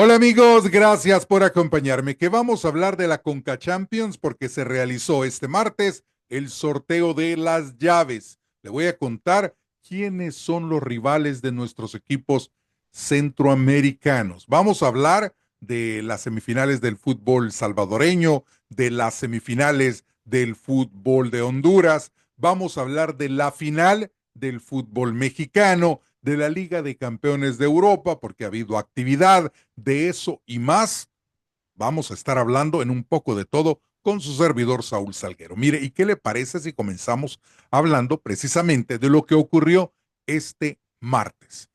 Hola amigos, gracias por acompañarme. Que vamos a hablar de la Conca Champions porque se realizó este martes el sorteo de las llaves. Le voy a contar quiénes son los rivales de nuestros equipos centroamericanos. Vamos a hablar de las semifinales del fútbol salvadoreño, de las semifinales del fútbol de Honduras. Vamos a hablar de la final del fútbol mexicano, de la Liga de Campeones de Europa, porque ha habido actividad. De eso y más vamos a estar hablando en un poco de todo con su servidor Saúl Salguero. Mire, ¿y qué le parece si comenzamos hablando precisamente de lo que ocurrió este martes?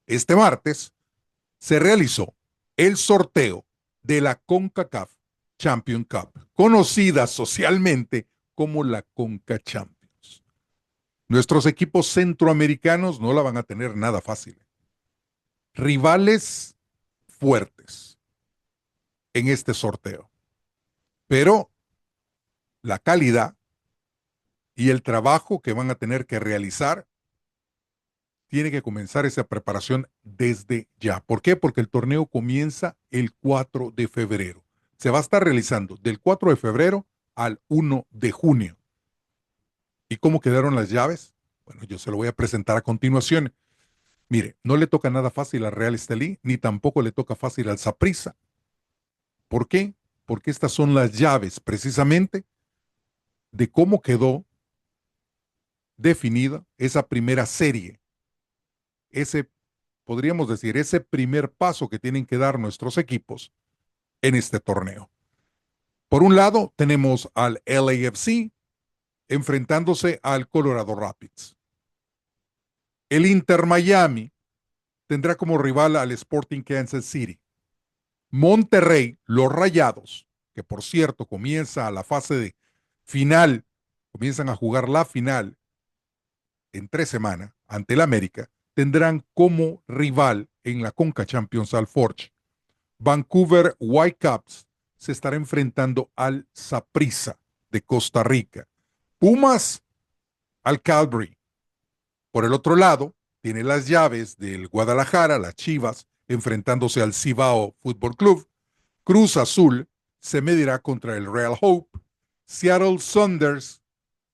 Este martes se realizó el sorteo de la CONCACAF Champions Cup, conocida socialmente como la CONCA Champions. Nuestros equipos centroamericanos no la van a tener nada fácil. Rivales fuertes en este sorteo. Pero la calidad y el trabajo que van a tener que realizar tiene que comenzar esa preparación desde ya. ¿Por qué? Porque el torneo comienza el 4 de febrero. Se va a estar realizando del 4 de febrero al 1 de junio. ¿Y cómo quedaron las llaves? Bueno, yo se lo voy a presentar a continuación. Mire, no le toca nada fácil al Real Estelí, ni tampoco le toca fácil al Saprissa. ¿Por qué? Porque estas son las llaves precisamente de cómo quedó definida esa primera serie, ese, podríamos decir, ese primer paso que tienen que dar nuestros equipos en este torneo. Por un lado, tenemos al LAFC enfrentándose al Colorado Rapids. El Inter Miami tendrá como rival al Sporting Kansas City. Monterrey, los Rayados, que por cierto comienza la fase de final, comienzan a jugar la final en 3 semanas ante el América, tendrán como rival en la Conca Champions al Forge. Vancouver Whitecaps se estará enfrentando al Saprissa de Costa Rica. Pumas al Calgary. Por el otro lado, tiene las llaves del Guadalajara, las Chivas, enfrentándose al Cibao Fútbol Club. Cruz Azul se medirá contra el Real Hope. Seattle Sounders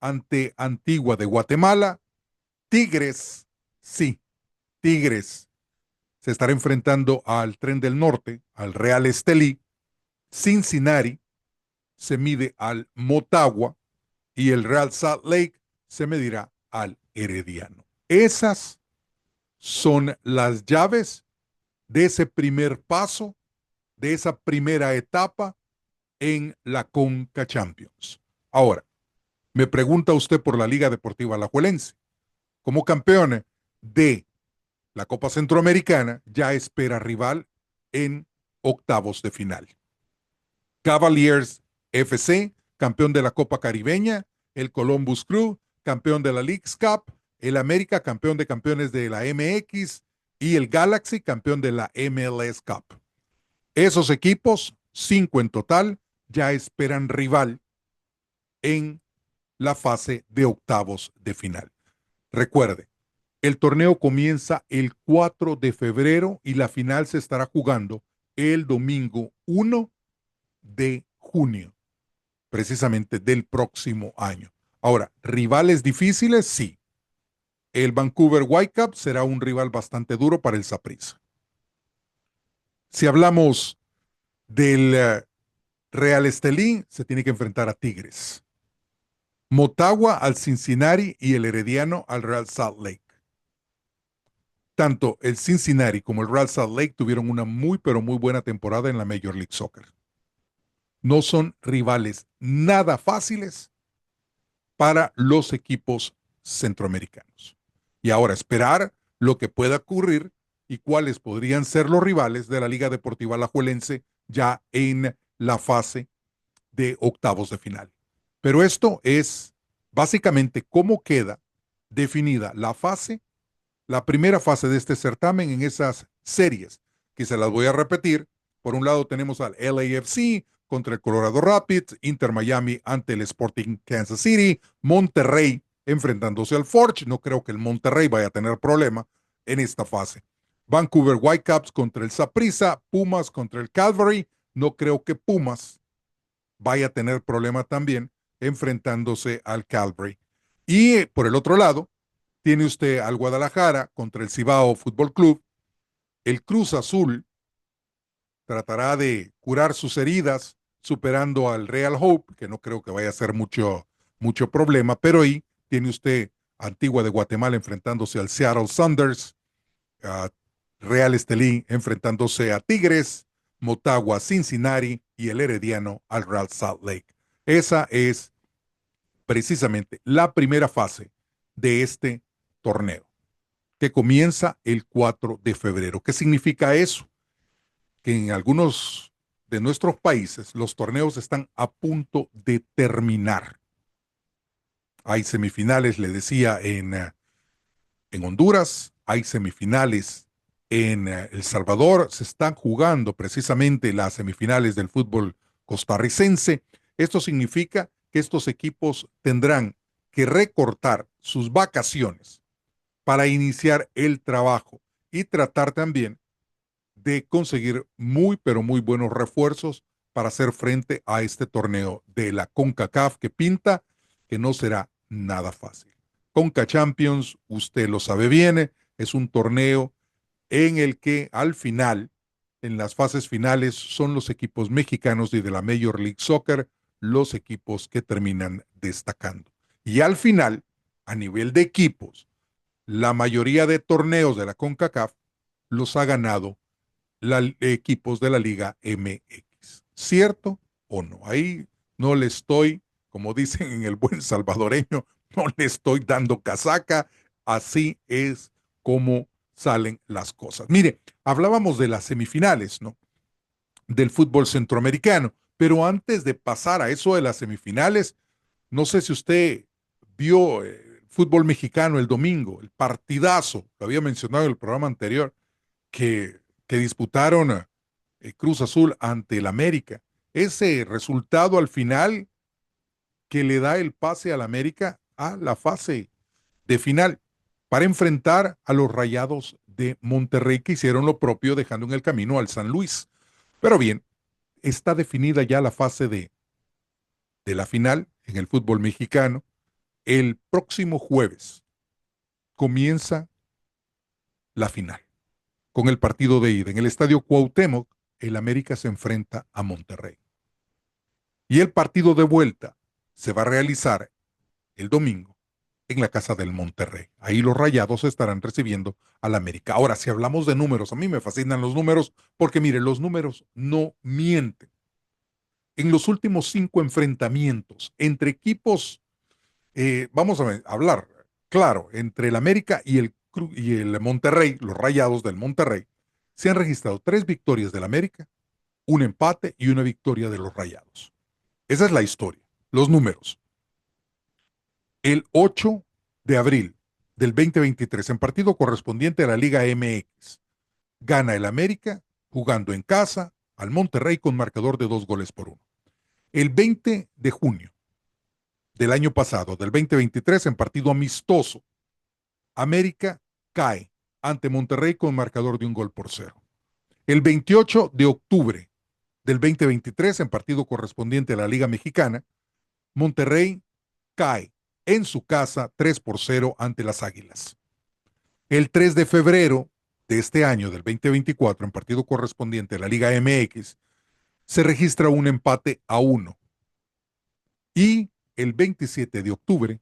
ante Antigua de Guatemala. Tigres, sí, Tigres se estará enfrentando al Tren del Norte, al Real Estelí. Cincinnati se mide al Motagua y el Real Salt Lake se medirá al Herediano. Esas son las llaves de ese primer paso, de esa primera etapa en la Conca Champions. Ahora, me pregunta usted por la Liga Deportiva Alajuelense. Como campeón de la Copa Centroamericana, ya espera rival en octavos de final. Cavaliers FC, campeón de la Copa Caribeña, el Columbus Crew, campeón de la Leagues Cup, el América, campeón de campeones de la MX, y el Galaxy, campeón de la MLS Cup. Esos equipos, 5 en total, ya esperan rival en la fase de octavos de final. Recuerde, el torneo comienza el 4 de febrero y la final se estará jugando el domingo 1 de junio, precisamente del próximo año. Ahora, rivales difíciles, sí. El Vancouver Whitecaps será un rival bastante duro para el Saprissa. Si hablamos del Real Estelí, se tiene que enfrentar a Tigres. Motagua al Cincinnati y el Herediano al Real Salt Lake. Tanto el Cincinnati como el Real Salt Lake tuvieron una muy pero muy buena temporada en la Major League Soccer. No son rivales nada fáciles para los equipos centroamericanos. Y ahora esperar lo que pueda ocurrir y cuáles podrían ser los rivales de la Liga Deportiva Alajuelense ya en la fase de octavos de final. Pero esto es básicamente cómo queda definida la primera fase de este certamen en esas series, que se las voy a repetir. Por un lado tenemos al LAFC contra el Colorado Rapids, Inter Miami ante el Sporting Kansas City, Monterrey enfrentándose al Forge. No creo que el Monterrey vaya a tener problema en esta fase. Vancouver Whitecaps contra el Saprissa, Pumas contra el Calgary. No creo que Pumas vaya a tener problema también enfrentándose al Calgary. Y por el otro lado, tiene usted al Guadalajara contra el Cibao Fútbol Club. El Cruz Azul tratará de curar sus heridas superando al Real Hope, que no creo que vaya a ser mucho problema, pero ahí tiene usted Antigua de Guatemala enfrentándose al Seattle Sounders, a Real Estelí enfrentándose a Tigres, Motagua, Cincinnati y el Herediano al Real Salt Lake. Esa es precisamente la primera fase de este torneo, que comienza el 4 de febrero. ¿Qué significa eso? Que en algunos de nuestros países los torneos están a punto de terminar. Hay semifinales, le decía, en Honduras, hay semifinales en El Salvador, se están jugando precisamente las semifinales del fútbol costarricense. Esto significa que estos equipos tendrán que recortar sus vacaciones para iniciar el trabajo y tratar también de conseguir muy, pero muy buenos refuerzos para hacer frente a este torneo de la CONCACAF que pinta que no será nada fácil. Conca Champions, usted lo sabe bien, es un torneo en el que al final, en las fases finales, son los equipos mexicanos y de la Major League Soccer los equipos que terminan destacando. Y al final, a nivel de equipos, la mayoría de torneos de la CONCACAF los ha ganado equipos de la Liga MX. ¿Cierto o no? Ahí no le estoy, como dicen en el buen salvadoreño, no le estoy dando casaca. Así es como salen las cosas. Mire, hablábamos de las semifinales, ¿no? Del fútbol centroamericano, pero antes de pasar a eso de las semifinales, no sé si usted vio el fútbol mexicano el domingo, el partidazo, lo había mencionado en el programa anterior, que disputaron Cruz Azul ante el América. Ese resultado al final que le da el pase al América a la fase de final para enfrentar a los Rayados de Monterrey que hicieron lo propio dejando en el camino al San Luis. Pero bien, está definida ya la fase de la final en el fútbol mexicano. El próximo jueves comienza la final con el partido de ida. En el Estadio Cuauhtémoc, el América se enfrenta a Monterrey. Y el partido de vuelta se va a realizar el domingo en la casa del Monterrey. Ahí los Rayados estarán recibiendo al América. Ahora, si hablamos de números, a mí me fascinan los números porque, mire, los números no mienten. En los últimos 5 enfrentamientos entre equipos, vamos a hablar, claro, entre el América y el Monterrey, los Rayados del Monterrey, se han registrado 3 victorias del América, un empate y una victoria de los Rayados. Esa es la historia, los números. El 8 de abril del 2023, en partido correspondiente a la Liga MX, gana el América jugando en casa al Monterrey con marcador de 2-1. El 20 de junio del año pasado, del 2023, en partido amistoso, América cae ante Monterrey con marcador de 1-0. El 28 de octubre del 2023, en partido correspondiente a la Liga Mexicana, Monterrey cae en su casa 3-0 ante las Águilas. El 3 de febrero de este año, del 2024, en partido correspondiente a la Liga MX, se registra un empate a 1. Y el 27 de octubre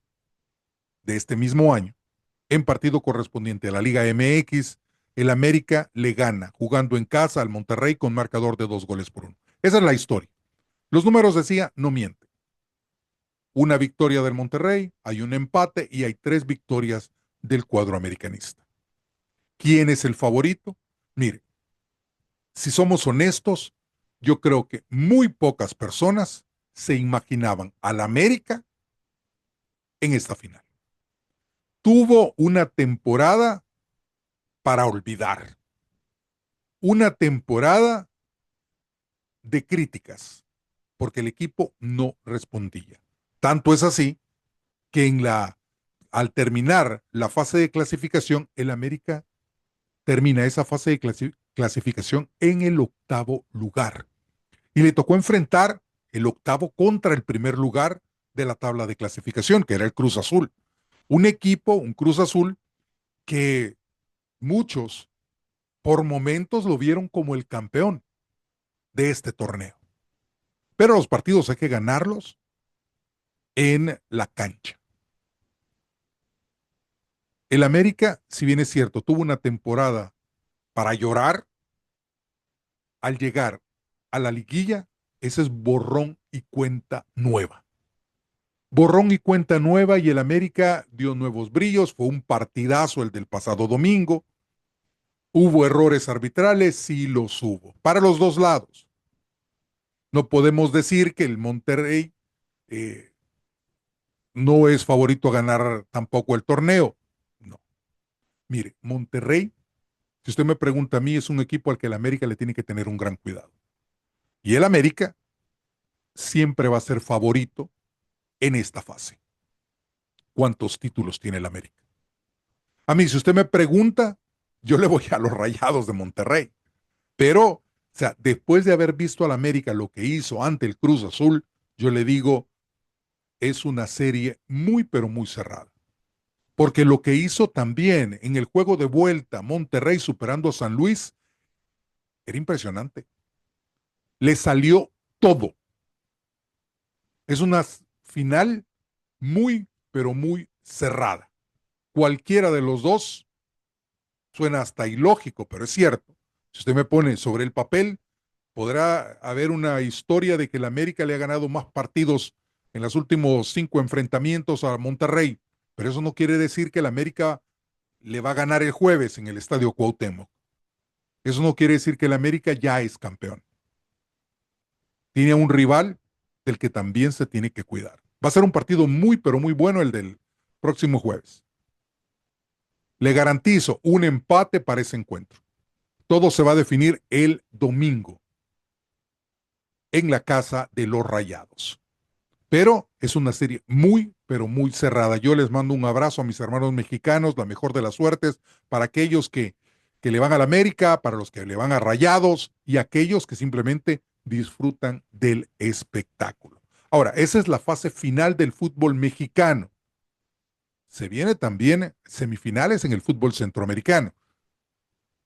de este mismo año, en partido correspondiente a la Liga MX, el América le gana jugando en casa al Monterrey con marcador de 2-1. Esa es la historia. Los números, decía, no mienten. Una victoria del Monterrey, hay un empate y hay 3 victorias del cuadro americanista. ¿Quién es el favorito? Mire, si somos honestos, yo creo que muy pocas personas se imaginaban al América en esta final. Tuvo una temporada para olvidar, una temporada de críticas, porque el equipo no respondía. Tanto es así que al terminar la fase de clasificación, el América termina esa fase de clasificación en el octavo lugar. Y le tocó enfrentar el octavo contra el primer lugar de la tabla de clasificación, que era el Cruz Azul. Un equipo, un Cruz Azul, que muchos por momentos lo vieron como el campeón de este torneo. Pero los partidos hay que ganarlos en la cancha. El América, si bien es cierto, tuvo una temporada para llorar, al llegar a la liguilla, ese es borrón y cuenta nueva. Borrón y cuenta nueva y el América dio nuevos brillos, fue un partidazo el del pasado domingo. ¿Hubo errores arbitrales? Sí los hubo, para los dos lados. No podemos decir que el Monterrey eh, no es favorito a ganar tampoco el torneo. No. Mire, Monterrey, si usted me pregunta a mí, es un equipo al que el América le tiene que tener un gran cuidado. Y el América siempre va a ser favorito en esta fase. ¿Cuántos títulos tiene el América? A mí, si usted me pregunta, yo le voy a los Rayados de Monterrey. Pero, o sea, después de haber visto al América lo que hizo ante el Cruz Azul, yo le digo, es una serie muy, pero muy cerrada. Porque lo que hizo también en el juego de vuelta Monterrey superando a San Luis era impresionante. Le salió todo. Es una final muy, pero muy cerrada. Cualquiera de los dos suena hasta ilógico, pero es cierto. Si usted me pone sobre el papel, podrá haber una historia de que el América le ha ganado más partidos en los últimos 5 enfrentamientos a Monterrey, pero eso no quiere decir que el América le va a ganar el jueves en el Estadio Cuauhtémoc. Eso no quiere decir que el América ya es campeón. Tiene un rival del que también se tiene que cuidar. Va a ser un partido muy, pero muy bueno el del próximo jueves. Le garantizo un empate para ese encuentro. Todo se va a definir el domingo en la casa de los Rayados. Pero es una serie muy, pero muy cerrada. Yo les mando un abrazo a mis hermanos mexicanos, la mejor de las suertes, para aquellos que le van a la América, para los que le van a Rayados y aquellos que simplemente disfrutan del espectáculo. Ahora, esa es la fase final del fútbol mexicano. Se viene también semifinales en el fútbol centroamericano.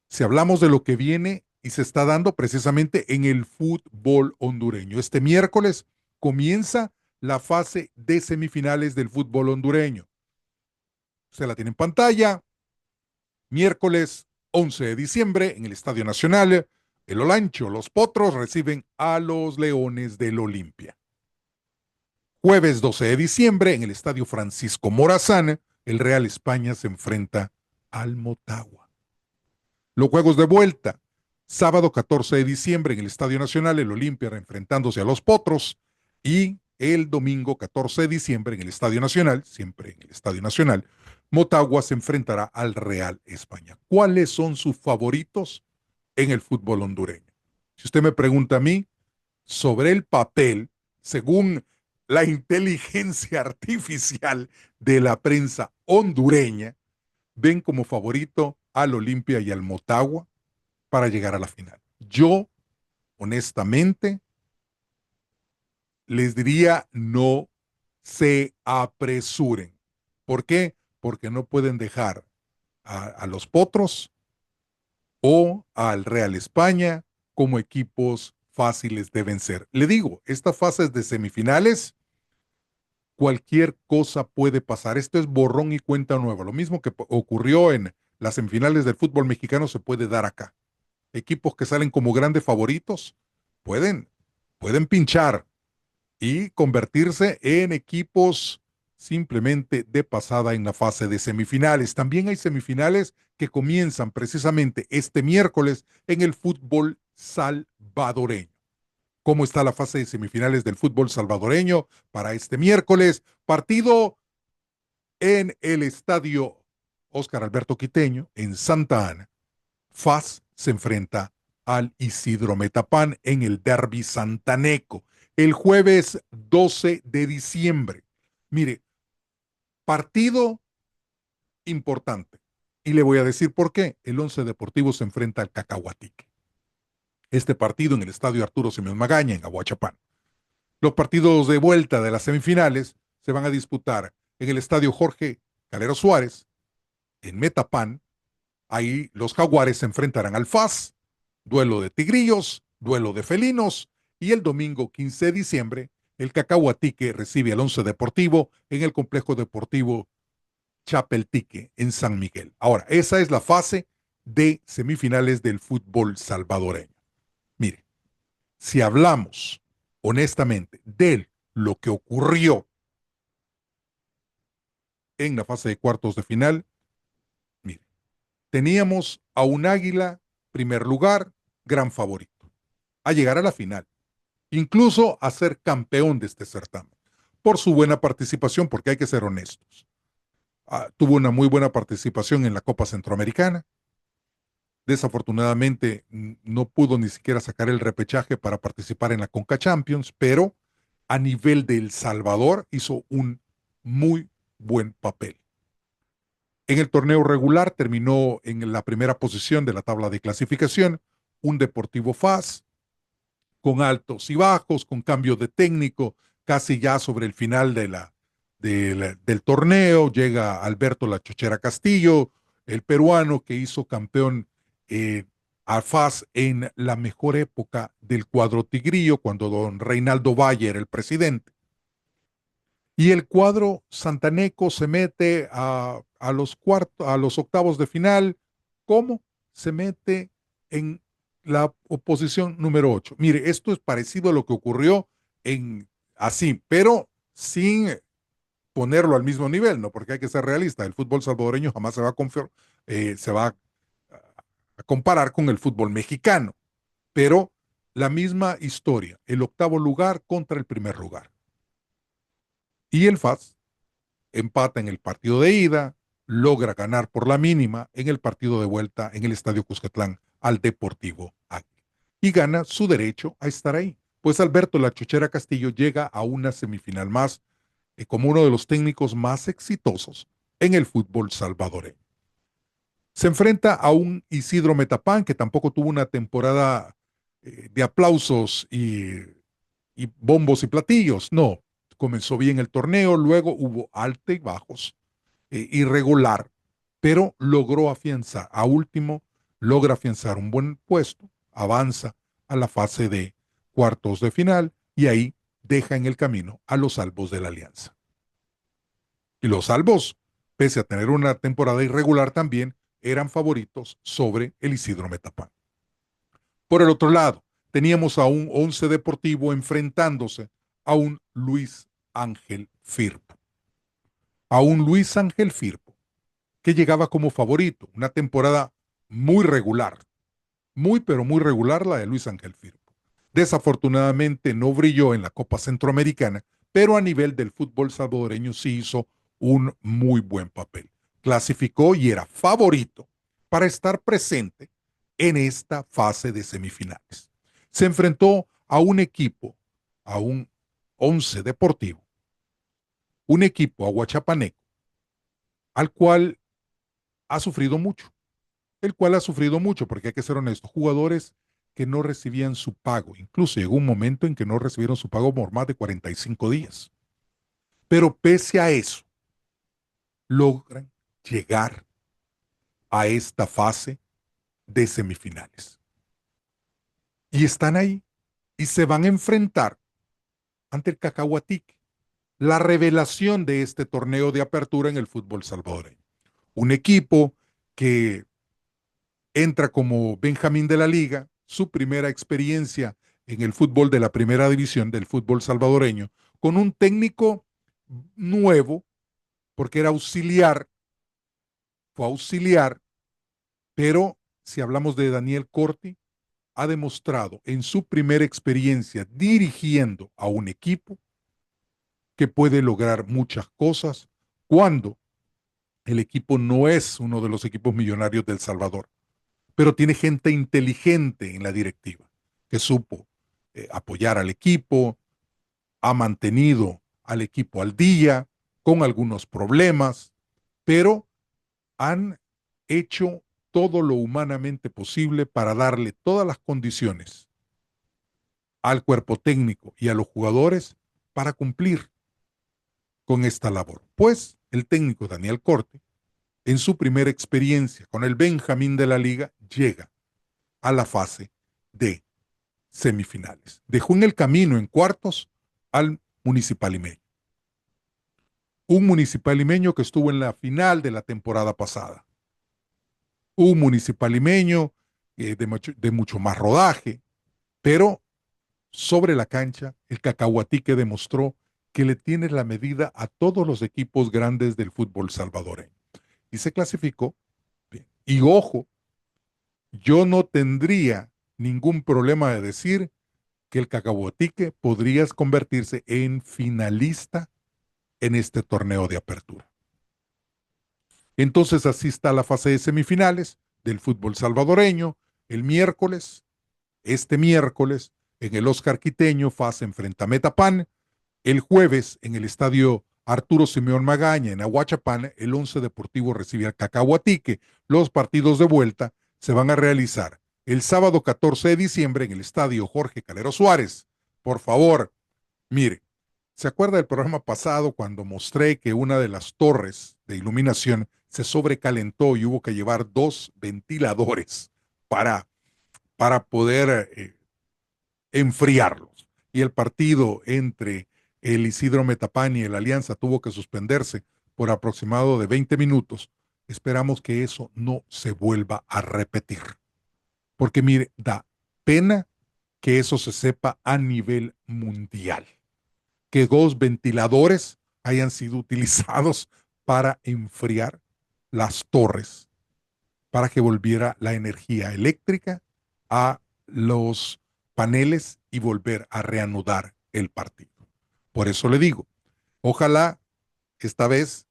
Si hablamos de lo que viene y se está dando precisamente en el fútbol hondureño. Este miércoles comienza la fase de semifinales del fútbol hondureño. Se la tiene en pantalla. Miércoles 11 de diciembre en el Estadio Nacional, el Olancho, los Potros reciben a los Leones del Olimpia. Jueves 12 de diciembre en el Estadio Francisco Morazán, el Real España se enfrenta al Motagua. Los juegos de vuelta, sábado 14 de diciembre en el Estadio Nacional, el Olimpia enfrentándose a los Potros y el domingo 14 de diciembre en el Estadio Nacional, siempre en el Estadio Nacional, Motagua se enfrentará al Real España. ¿Cuáles son sus favoritos en el fútbol hondureño? Si usted me pregunta a mí, sobre el papel, según la inteligencia artificial de la prensa hondureña, ven como favorito al Olimpia y al Motagua para llegar a la final. Yo, honestamente, les diría no se apresuren. ¿Por qué? Porque no pueden dejar a los Potros o al Real España como equipos fáciles de vencer. Le digo, estas fases de semifinales, cualquier cosa puede pasar. Esto es borrón y cuenta nueva. Lo mismo que ocurrió en las semifinales del fútbol mexicano se puede dar acá. Equipos que salen como grandes favoritos pueden, pueden pinchar y convertirse en equipos simplemente de pasada en la fase de semifinales. También hay semifinales que comienzan precisamente este miércoles en el fútbol salvadoreño. ¿Cómo está la fase de semifinales del fútbol salvadoreño para este miércoles? Partido en el estadio Óscar Alberto Quiteño, en Santa Ana. FAS se enfrenta al Isidro Metapán en el Derby Santaneco el jueves 12 de diciembre. Mire, partido importante. Y le voy a decir por qué. El Once Deportivo se enfrenta al Cacahuatique. Este partido en el estadio Arturo Simeón Magaña, en Aguachapán. Los partidos de vuelta de las semifinales se van a disputar en el estadio Jorge Calero Suárez, en Metapán. Ahí los Jaguares se enfrentarán al FAS, duelo de tigrillos, duelo de felinos, y el domingo 15 de diciembre, el Cacahuatique recibe al Once Deportivo en el complejo deportivo Chapeltique, en San Miguel. Ahora, esa es la fase de semifinales del fútbol salvadoreño. Mire, si hablamos honestamente de lo que ocurrió en la fase de cuartos de final, mire, teníamos a un Águila, primer lugar, gran favorito, a llegar a la final, incluso a ser campeón de este certamen, por su buena participación, porque hay que ser honestos. Tuvo una muy buena participación en la Copa Centroamericana. Desafortunadamente no pudo ni siquiera sacar el repechaje para participar en la Conca Champions, pero a nivel de El Salvador hizo un muy buen papel. En el torneo regular terminó en la primera posición de la tabla de clasificación, un Deportivo FAS, con altos y bajos, con cambio de técnico, casi ya sobre el final del torneo, llega Alberto La Chochera Castillo, el peruano que hizo campeón a FAS en la mejor época del cuadro tigrillo, cuando don Reinaldo Valle era el presidente. Y el cuadro santaneco se mete a los octavos de final. ¿Cómo? Se mete en la oposición número 8. Mire, esto es parecido a lo que ocurrió en así, pero sin ponerlo al mismo nivel, ¿no? Porque hay que ser realista. El fútbol salvadoreño jamás se va a comparar con el fútbol mexicano, pero la misma historia, el octavo lugar contra el primer lugar. Y el FAS empata en el partido de ida, logra ganar por la mínima en el partido de vuelta en el Estadio Cuscatlán al Deportivo Águila y gana su derecho a estar ahí. Pues Alberto La Chuchera Castillo llega a una semifinal más como uno de los técnicos más exitosos en el fútbol salvadoreño. Se enfrenta a un Isidro Metapán que tampoco tuvo una temporada de aplausos y bombos y platillos, no, comenzó bien el torneo, luego hubo altos y bajos, irregular, pero logró afianzar, a último, logra afianzar un buen puesto, avanza a la fase de cuartos de final y ahí deja en el camino a los Albos de la Alianza. Y los Albos, pese a tener una temporada irregular también, eran favoritos sobre el Isidro Metapán. Por el otro lado, teníamos a un Once Deportivo enfrentándose a un Luis Ángel Firpo. A un Luis Ángel Firpo que llegaba como favorito, una temporada muy regular, muy pero muy regular la de Luis Ángel Firpo. Desafortunadamente no brilló en la Copa Centroamericana, pero a nivel del fútbol salvadoreño sí hizo un muy buen papel. Clasificó y era favorito para estar presente en esta fase de semifinales. Se enfrentó a un equipo, a un Once Deportivo, un equipo aguachapaneco, al cual ha sufrido mucho, el cual ha sufrido mucho, porque hay que ser honesto, jugadores que no recibían su pago, incluso llegó un momento en que no recibieron su pago por más de 45 días. Pero pese a eso, logran llegar a esta fase de semifinales. Y están ahí y se van a enfrentar ante el Cacahuatique, la revelación de este torneo de apertura en el fútbol salvadoreño. Un equipo que entra como Benjamín de la Liga, su primera experiencia en el fútbol de la primera división del fútbol salvadoreño, con un técnico nuevo, porque era auxiliar, fue auxiliar, pero si hablamos de Daniel Corti, ha demostrado en su primera experiencia dirigiendo a un equipo que puede lograr muchas cosas cuando el equipo no es uno de los equipos millonarios del Salvador, pero tiene gente inteligente en la directiva que supo apoyar al equipo, ha mantenido al equipo al día con algunos problemas, pero han hecho todo lo humanamente posible para darle todas las condiciones al cuerpo técnico y a los jugadores para cumplir con esta labor. Pues el técnico Daniel Corte, en su primera experiencia con el Benjamín de la liga, llega a la fase de semifinales. Dejó en el camino en cuartos al Municipal Limeño. Un Municipal Limeño que estuvo en la final de la temporada pasada. Un Municipal Limeño de mucho más rodaje, pero sobre la cancha, el Cacahuatique demostró que le tiene la medida a todos los equipos grandes del fútbol salvadoreño. Y se clasificó bien. Y ojo, yo no tendría ningún problema de decir que el Cacahuatique podría convertirse en finalista en este torneo de apertura. Entonces así está la fase de semifinales del fútbol salvadoreño. El miércoles, este miércoles, en el Oscar Quiteño, FAS enfrenta a Metapan. El jueves, en el estadio Arturo Simeón Magaña, en Ahuachapán, el Once Deportivo recibe al Cacahuatique. Los partidos de vuelta se van a realizar el sábado 14 de diciembre en el estadio Jorge Calero Suárez. Por favor, mire, ¿se acuerda del programa pasado cuando mostré que una de las torres de iluminación se sobrecalentó y hubo que llevar dos ventiladores para, para poder enfriarlos? Y el partido entre el Isidro Metapán y el Alianza tuvo que suspenderse por aproximado de 20 minutos. Esperamos que eso no se vuelva a repetir. Porque mire, da pena que eso se sepa a nivel mundial. Que dos ventiladores hayan sido utilizados para enfriar las torres, para que volviera la energía eléctrica a los paneles y volver a reanudar el partido. Por eso le digo, ojalá esta vez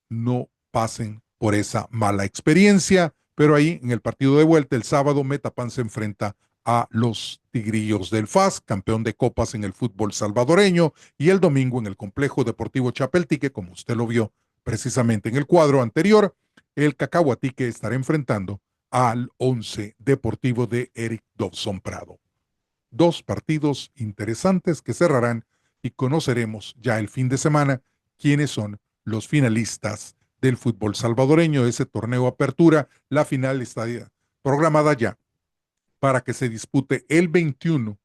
no pasen por esa mala experiencia, pero ahí en el partido de vuelta el sábado Metapan se enfrenta a los Tigrillos del FAS, campeón de copas en el fútbol salvadoreño, y el domingo en el complejo deportivo Chapeltique, como usted lo vio precisamente en el cuadro anterior, el Cacahuatique estará enfrentando al Once Deportivo de Eric Dobson Prado. Dos partidos interesantes que cerrarán y conoceremos ya el fin de semana quiénes son los finalistas del fútbol salvadoreño de ese torneo Apertura. La final está programada ya para que se dispute el 21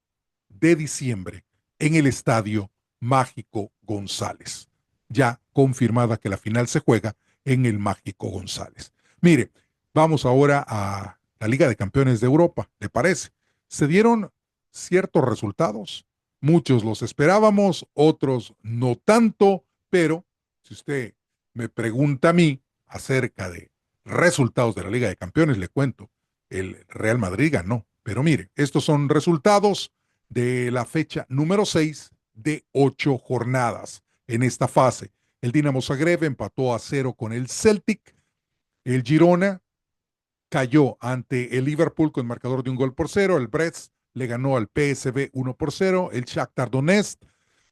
de diciembre en el Estadio Mágico González. Ya confirmada que la final se juega en el Mágico González. Mire, vamos ahora a la Liga de Campeones de Europa, ¿le parece? Se dieron ciertos resultados, muchos los esperábamos, otros no tanto, pero si usted me pregunta a mí acerca de resultados de la Liga de Campeones, le cuento, el Real Madrid ganó, pero mire, estos son resultados de la fecha número 6 de 8 jornadas en esta fase. El Dinamo Zagreb empató a 0 con el Celtic, el Girona cayó ante el Liverpool con marcador de 1-0, el Brest le ganó al PSV 1-0, el Shakhtar Donetsk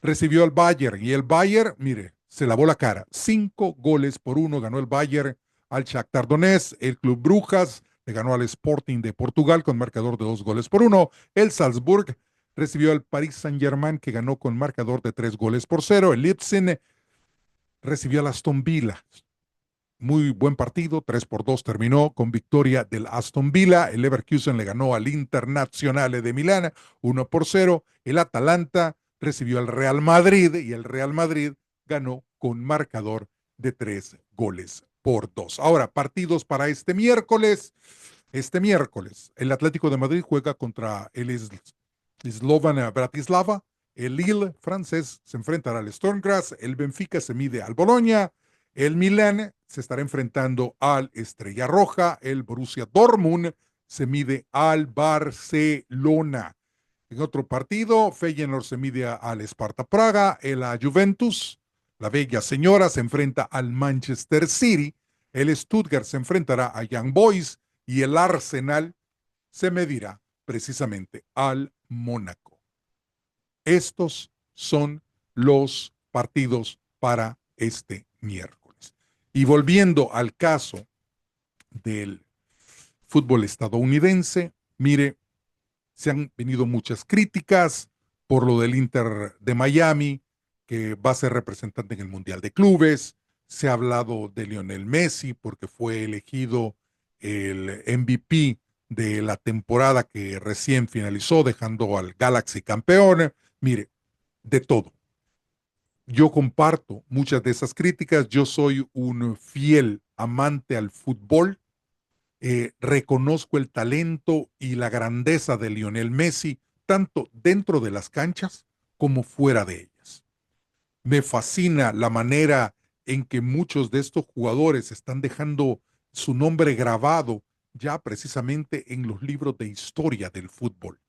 recibió al Bayern y el Bayern, mire, se lavó la cara, 5-1 ganó el Bayern al Shakhtar Donetsk, el Club Brujas le ganó al Sporting de Portugal con marcador de 2-1, el Salzburg recibió al Paris Saint-Germain que ganó con marcador de 3-0, el Leipzig recibió al Aston Villa. Muy buen partido, 3-2 terminó con victoria del Aston Villa. El Leverkusen le ganó al Internazionale de Milán 1-0. El Atalanta recibió al Real Madrid y el Real Madrid ganó con marcador de 3-2. Ahora, partidos para este miércoles. Este miércoles, el Atlético de Madrid juega contra el Slovan Bratislava. El Lille francés se enfrentará al Sturm Graz. El Benfica se mide al Boloña. El Milán se estará enfrentando al Estrella Roja. El Borussia Dortmund se mide al Barcelona. En otro partido, Feyenoord se mide al Sparta Praga. El Juventus, la bella señora, se enfrenta al Manchester City. El Stuttgart se enfrentará a Young Boys. Y el Arsenal se medirá precisamente al Mónaco. Estos son los partidos para este miércoles. Y volviendo al caso del fútbol estadounidense. Mire, se han venido muchas críticas por lo del Inter de Miami, que va a ser representante en el Mundial de Clubes. Se ha hablado de Lionel Messi porque fue elegido el MVP de la temporada que recién finalizó, dejando al Galaxy campeón. Mire, de todo. Yo comparto muchas de esas críticas. Yo soy un fiel amante al fútbol. Reconozco el talento y la grandeza de Lionel Messi, tanto dentro de las canchas como fuera de ellas. Me fascina la manera en que muchos de estos jugadores están dejando su nombre grabado ya precisamente en los libros de historia del fútbol.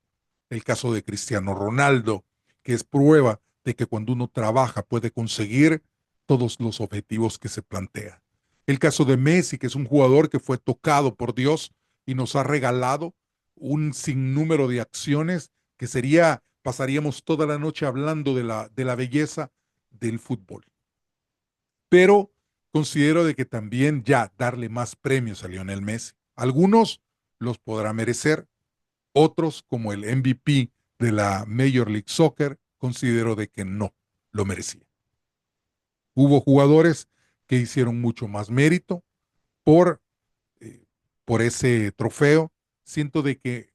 El caso de Cristiano Ronaldo, que es prueba de que cuando uno trabaja puede conseguir todos los objetivos que se plantea. El caso de Messi, que es un jugador que fue tocado por Dios y nos ha regalado un sinnúmero de acciones que pasaríamos toda la noche hablando de la belleza del fútbol. Pero considero de que también ya darle más premios a Lionel Messi. Algunos los podrá merecer, otros, como el MVP de la Major League Soccer, considero de que no lo merecía. Hubo jugadores que hicieron mucho más mérito por, eh, por ese trofeo. Siento de que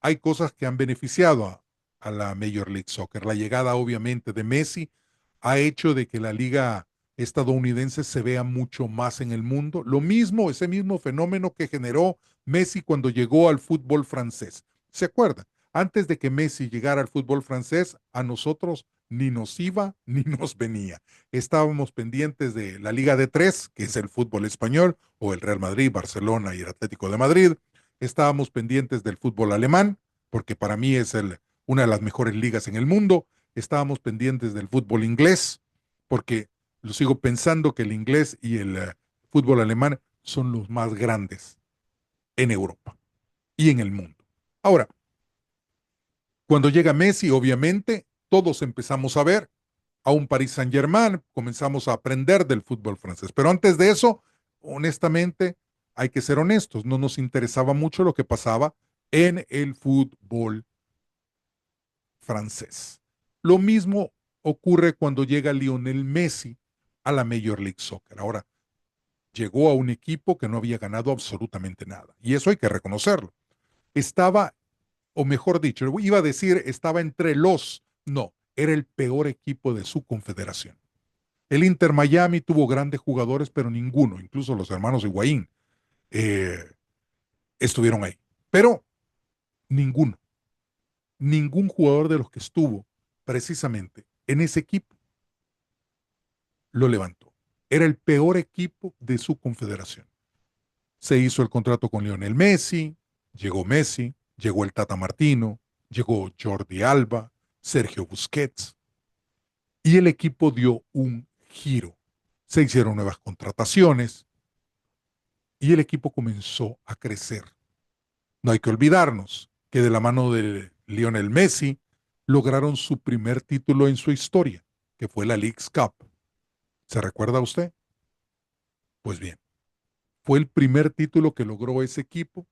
hay cosas que han beneficiado a la Major League Soccer. La llegada, obviamente, de Messi ha hecho de que la liga estadounidense se vea mucho más en el mundo. Lo mismo, ese mismo fenómeno que generó Messi cuando llegó al fútbol francés. ¿Se acuerdan? Antes de que Messi llegara al fútbol francés, a nosotros ni nos iba ni nos venía. Estábamos pendientes de la Liga de Tres, que es el fútbol español, o el Real Madrid, Barcelona y el Atlético de Madrid. Estábamos pendientes del fútbol alemán, porque para mí es una de las mejores ligas en el mundo. Estábamos pendientes del fútbol inglés, porque lo sigo pensando que el inglés y el fútbol alemán son los más grandes en Europa y en el mundo. Ahora, cuando llega Messi, obviamente, todos empezamos a ver a un Paris Saint-Germain, comenzamos a aprender del fútbol francés. Pero antes de eso, honestamente, hay que ser honestos, no nos interesaba mucho lo que pasaba en el fútbol francés. Lo mismo ocurre cuando llega Lionel Messi a la Major League Soccer. Ahora, llegó a un equipo que no había ganado absolutamente nada. Y eso hay que reconocerlo. Estaba, o mejor dicho, iba a decir, estaba entre los, no, era el peor equipo de su confederación. El Inter Miami tuvo grandes jugadores, pero ninguno, incluso los hermanos Higuaín, eh, estuvieron ahí. Pero ninguno, ningún jugador de los que estuvo precisamente en ese equipo lo levantó. Era el peor equipo de su confederación. Se hizo el contrato con Lionel Messi, llegó el Tata Martino, llegó Jordi Alba, Sergio Busquets, y el equipo dio un giro. Se hicieron nuevas contrataciones y el equipo comenzó a crecer. No hay que olvidarnos que de la mano de Lionel Messi lograron su primer título en su historia, que fue la Leagues Cup. ¿Se recuerda usted? Pues bien, fue el primer título que logró ese equipo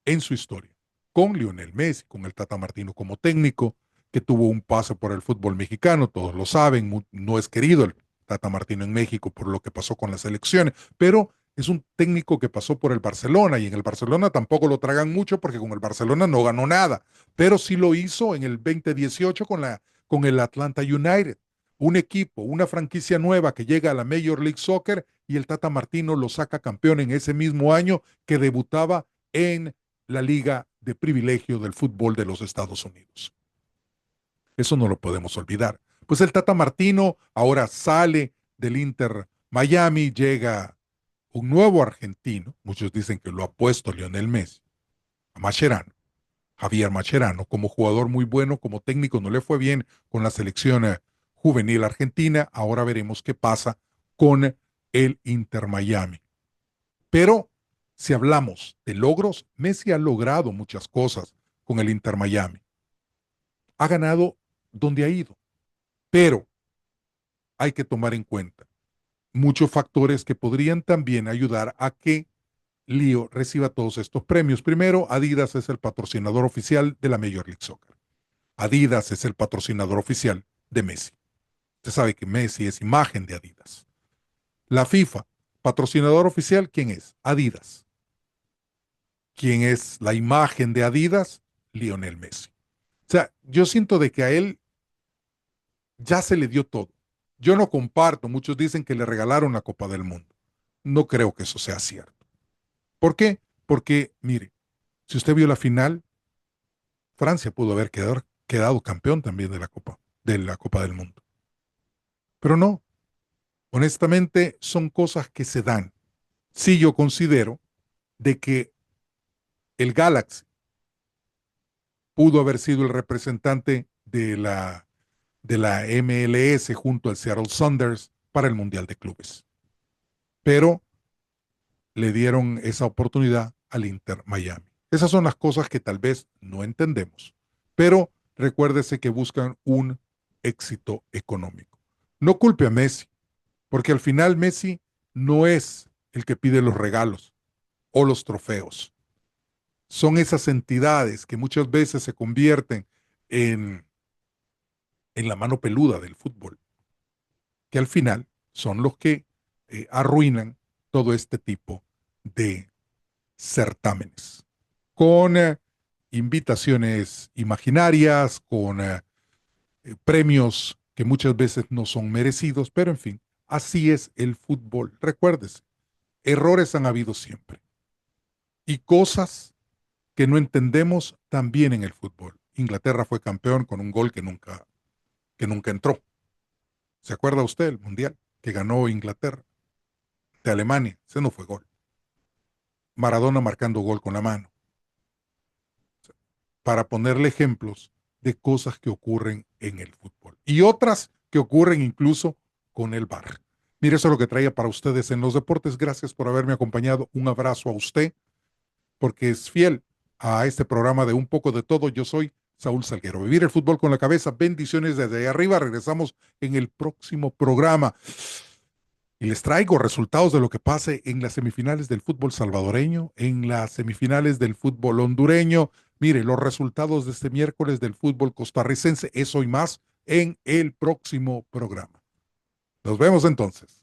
en su historia, con Lionel Messi, con el Tata Martino como técnico, que tuvo un paso por el fútbol mexicano, todos lo saben, no es querido el Tata Martino en México por lo que pasó con las elecciones, pero es un técnico que pasó por el Barcelona y en el Barcelona tampoco lo tragan mucho porque con el Barcelona no ganó nada, pero sí lo hizo en el 2018 con el Atlanta United, un equipo, una franquicia nueva que llega a la Major League Soccer y el Tata Martino lo saca campeón en ese mismo año que debutaba en la liga de privilegio del fútbol de los Estados Unidos. Eso no lo podemos olvidar. Pues el Tata Martino ahora sale del Inter Miami, llega un nuevo argentino, muchos dicen que lo ha puesto Lionel Messi, a Mascherano, Javier Mascherano, como jugador muy bueno, como técnico no le fue bien con la selección juvenil argentina, ahora veremos qué pasa con el Inter Miami. Pero si hablamos de logros, Messi ha logrado muchas cosas con el Inter Miami. Ha ganado donde ha ido, pero hay que tomar en cuenta muchos factores que podrían también ayudar a que Lío reciba todos estos premios. Primero, Adidas es el patrocinador oficial de la Major League Soccer. Adidas es el patrocinador oficial de Messi. Usted sabe que Messi es imagen de Adidas. La FIFA, patrocinador oficial, ¿quién es? Adidas. ¿Quién es la imagen de Adidas? Lionel Messi. O sea, yo siento de que a él ya se le dio todo. Yo no comparto, muchos dicen que le regalaron la Copa del Mundo. No creo que eso sea cierto. ¿Por qué? Porque, mire, si usted vio la final, Francia pudo haber quedado campeón también de la Copa del Mundo. Pero no, honestamente son cosas que se dan. Sí, yo considero de que el Galaxy pudo haber sido el representante de la MLS junto al Seattle Sounders para el Mundial de Clubes. Pero le dieron esa oportunidad al Inter Miami. Esas son las cosas que tal vez no entendemos, pero recuérdese que buscan un éxito económico. No culpe a Messi, porque al final Messi no es el que pide los regalos o los trofeos. Son esas entidades que muchas veces se convierten en, en la mano peluda del fútbol, que al final son los que arruinan todo este tipo de certámenes, con invitaciones imaginarias, con premios que muchas veces no son merecidos, pero en fin, así es el fútbol. Recuérdese, errores han habido siempre y cosas que no entendemos también en el fútbol. Inglaterra fue campeón con un gol que nunca entró. ¿Se acuerda usted el mundial que ganó Inglaterra de Alemania? Ese no fue gol. Maradona marcando gol con la mano, para ponerle ejemplos de cosas que ocurren en el fútbol y otras que ocurren incluso con el VAR. Mire, eso es lo que traía para ustedes en los deportes. Gracias por haberme acompañado. Un abrazo a usted, porque es fiel a este programa de Un poco de todo. Yo soy Saúl Salguero. Vivir el fútbol con la cabeza. Bendiciones desde ahí arriba. Regresamos en el próximo programa. Y les traigo resultados de lo que pase en las semifinales del fútbol salvadoreño, en las semifinales del fútbol hondureño. Mire, los resultados de este miércoles del fútbol costarricense, eso y más en el próximo programa. Nos vemos entonces.